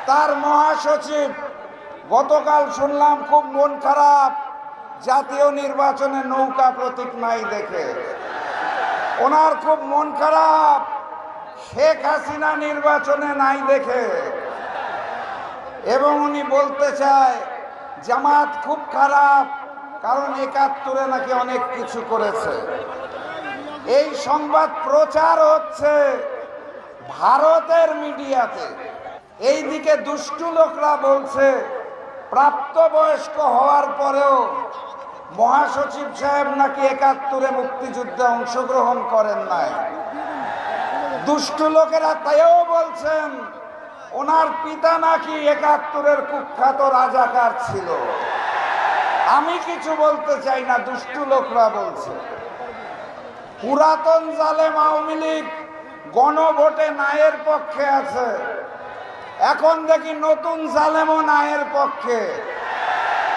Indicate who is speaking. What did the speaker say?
Speaker 1: তার মহাসচিব গতকাল শুনলাম খুব মন খারাপ, জাতীয় নির্বাচনে নৌকা প্রতীক নাই দেখে। ওনার খুব মন খারাপ শেখ হাসিনা নির্বাচনে নাই দেখে, এবং উনি বলতে চায় জামাত খুব খারাপ, কারণ ৭১-এ নাকি অনেক কিছু করেছে। এই সংবাদ প্রচার হচ্ছে ভারতের মিডিয়াতে। এইদিকে দুষ্টু লোকরা বলছে প্রাপ্তবয়স্ক হওয়ার পরেও মহাসচিব সাহেব নাকি ৭১-এ মুক্তিযুদ্ধে অংশগ্রহণ করেন নাই। দুষ্টু লোকেরা তাইও বলছেন ওনার পিতা নাকি ৭১-এর কুখ্যাত রাজাকার ছিল। আমি কিছু বলতে চাই না, দুষ্টু লোকরা বলছে। পুরাতন জালেম আওয়ামী লীগ গণভোটে নায়ের পক্ষে আছে, এখন দেখি নতুন জালেমও নায়ের পক্ষে।